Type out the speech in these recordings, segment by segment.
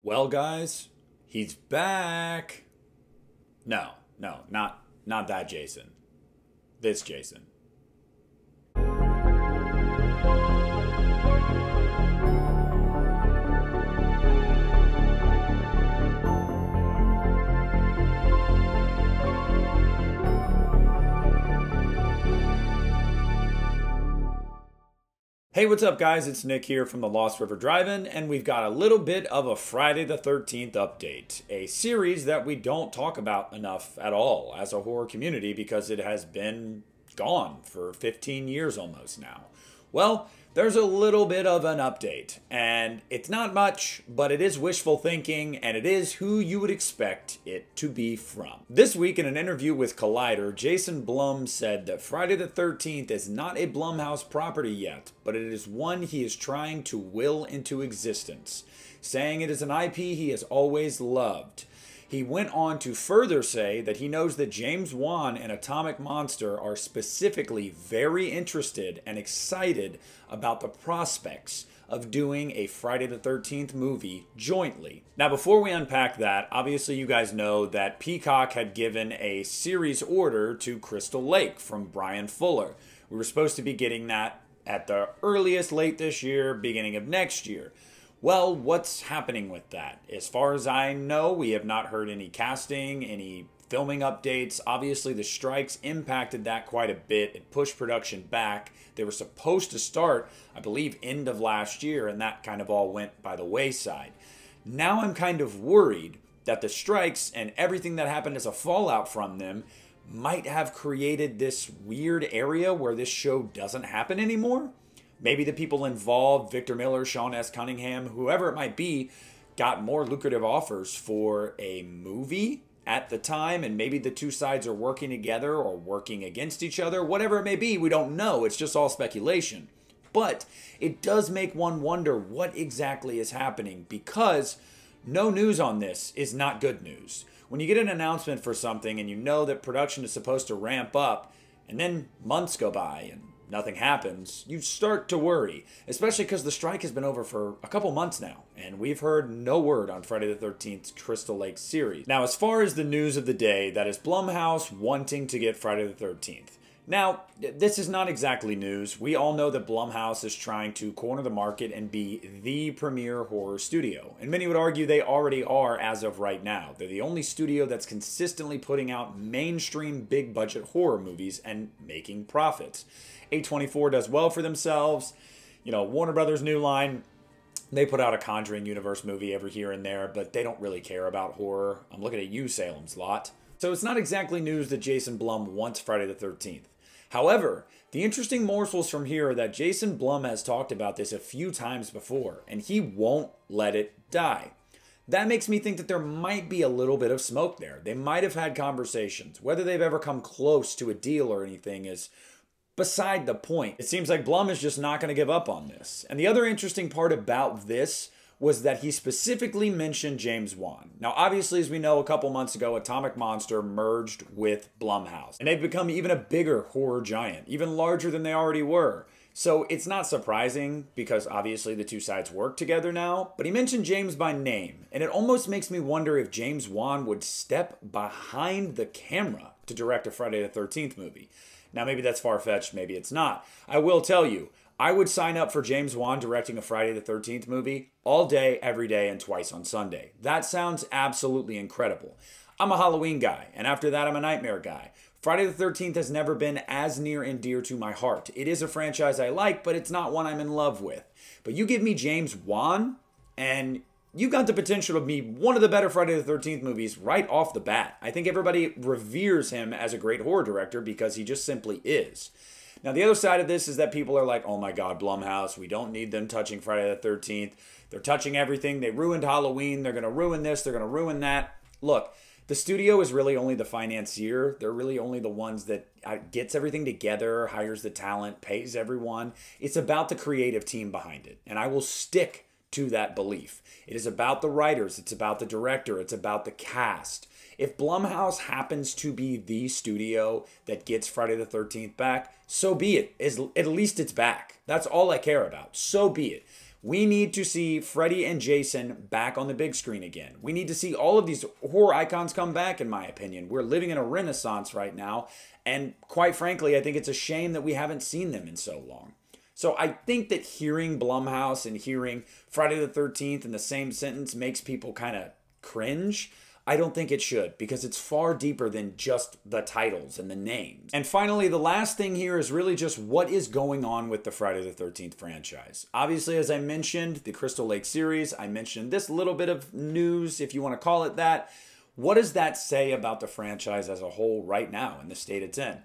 Well, guys, he's back. No, not that Jason. This Jason. Hey, what's up, guys? It's Nick here from the Lost River Drive-In, and we've got a little bit of a Friday the 13th update, a series that we don't talk about enough at all as a horror community because it has been gone for 15 years almost now. Well, there's a little bit of an update, and it's not much, but it is wishful thinking, and it is who you would expect it to be from. This week, in an interview with Collider, Jason Blum said that Friday the 13th is not a Blumhouse property yet, but it is one he is trying to will into existence, saying it is an IP he has always loved. He went on to further say that he knows that James Wan and Atomic Monster are specifically very interested and excited about the prospects of doing a Friday the 13th movie jointly. Now, before we unpack that, obviously you guys know that Peacock had given a series order to Crystal Lake from Brian Fuller. We were supposed to be getting that at the earliest late this year, beginning of next year. Well, what's happening with that? As far as I know, we have not heard any casting, any filming updates. Obviously, the strikes impacted that quite a bit. It pushed production back. They were supposed to start, I believe, end of last year, and that kind of all went by the wayside. Now I'm kind of worried that the strikes and everything that happened as a fallout from them might have created this weird area where this show doesn't happen anymore. Maybe the people involved, Victor Miller, Sean S. Cunningham, whoever it might be, got more lucrative offers for a movie at the time, and maybe the two sides are working together or working against each other. Whatever it may be, we don't know. It's just all speculation. But it does make one wonder what exactly is happening, because no news on this is not good news. When you get an announcement for something and you know that production is supposed to ramp up, and then months go by and nothing happens, you start to worry, especially because the strike has been over for a couple months now, and we've heard no word on Friday the 13th Crystal Lake series. Now, as far as the news of the day, that is Blumhouse wanting to get Friday the 13th. Now, this is not exactly news. We all know that Blumhouse is trying to corner the market and be the premier horror studio. And many would argue they already are as of right now. They're the only studio that's consistently putting out mainstream big budget horror movies and making profits. A24 does well for themselves. You know, Warner Brothers' New Line, they put out a Conjuring Universe movie every here and there, but they don't really care about horror. I'm looking at you, Salem's Lot. So it's not exactly news that Jason Blum wants Friday the 13th. However, the interesting morsels from here are that Jason Blum has talked about this a few times before, and he won't let it die. That makes me think that there might be a little bit of smoke there. They might have had conversations. Whether they've ever come close to a deal or anything is beside the point. It seems like Blum is just not going to give up on this. And the other interesting part about this was that he specifically mentioned James Wan. Now, obviously, as we know, a couple months ago, Atomic Monster merged with Blumhouse, and they've become even a bigger horror giant, even larger than they already were. So it's not surprising, because obviously the two sides work together now, but he mentioned James by name, and it almost makes me wonder if James Wan would step behind the camera to direct a Friday the 13th movie. Now, maybe that's far-fetched, maybe it's not. I will tell you, I would sign up for James Wan directing a Friday the 13th movie all day, every day, and twice on Sunday. That sounds absolutely incredible. I'm a Halloween guy, and after that, I'm a Nightmare guy. Friday the 13th has never been as near and dear to my heart. It is a franchise I like, but it's not one I'm in love with. But you give me James Wan, and you've got the potential to be one of the better Friday the 13th movies right off the bat. I think everybody reveres him as a great horror director because he just simply is. Now, the other side of this is that people are like, oh my God, Blumhouse, we don't need them touching Friday the 13th. They're touching everything. They ruined Halloween. They're going to ruin this. They're going to ruin that. Look, the studio is really only the financier. They're really only the ones that gets everything together, hires the talent, pays everyone. It's about the creative team behind it. And I will stick to that belief. It is about the writers. It's about the director. It's about the cast. If Blumhouse happens to be the studio that gets Friday the 13th back, so be it. At least it's back. That's all I care about. So be it. We need to see Freddy and Jason back on the big screen again. We need to see all of these horror icons come back, in my opinion. We're living in a renaissance right now, and quite frankly, I think it's a shame that we haven't seen them in so long. So I think that hearing Blumhouse and hearing Friday the 13th in the same sentence makes people kind of cringe. I don't think it should, because it's far deeper than just the titles and the names. And finally, the last thing here is really just what is going on with the Friday the 13th franchise. Obviously, as I mentioned, the Crystal Lake series, I mentioned this little bit of news, if you want to call it that. What does that say about the franchise as a whole right now in the state it's in?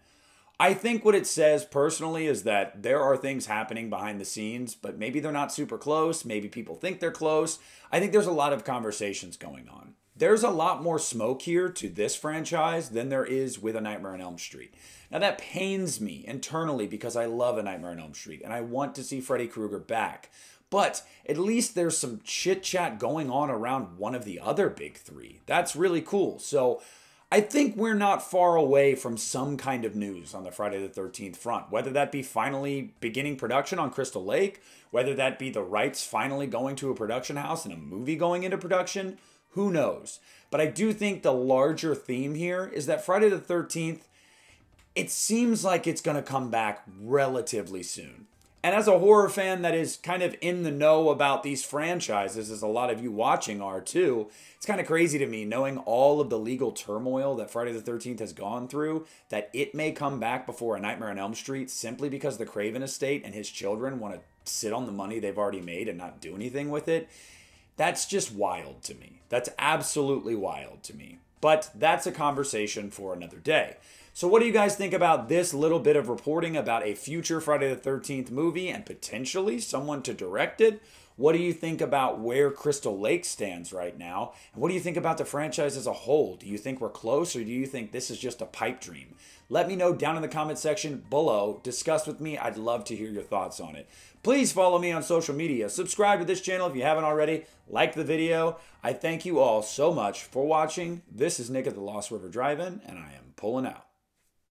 I think what it says personally is that there are things happening behind the scenes, but maybe they're not super close. Maybe people think they're close. I think there's a lot of conversations going on. There's a lot more smoke here to this franchise than there is with A Nightmare on Elm Street. Now that pains me internally because I love A Nightmare on Elm Street and I want to see Freddy Krueger back. But at least there's some chit chat going on around one of the other big three. That's really cool. So I think we're not far away from some kind of news on the Friday the 13th front, whether that be finally beginning production on Crystal Lake, whether that be the rights finally going to a production house and a movie going into production. Who knows? But I do think the larger theme here is that Friday the 13th, it seems like it's going to come back relatively soon. And as a horror fan that is kind of in the know about these franchises, as a lot of you watching are too, it's kind of crazy to me knowing all of the legal turmoil that Friday the 13th has gone through, that it may come back before A Nightmare on Elm Street simply because the Craven estate and his children want to sit on the money they've already made and not do anything with it. That's just wild to me. That's absolutely wild to me. But that's a conversation for another day. So what do you guys think about this little bit of reporting about a future Friday the 13th movie and potentially someone to direct it? What do you think about where Crystal Lake stands right now? And what do you think about the franchise as a whole? Do you think we're close, or do you think this is just a pipe dream? Let me know down in the comment section below. Discuss with me. I'd love to hear your thoughts on it. Please follow me on social media. Subscribe to this channel if you haven't already. Like the video. I thank you all so much for watching. This is Nick at the Lost River Drive-In, and I am pulling out.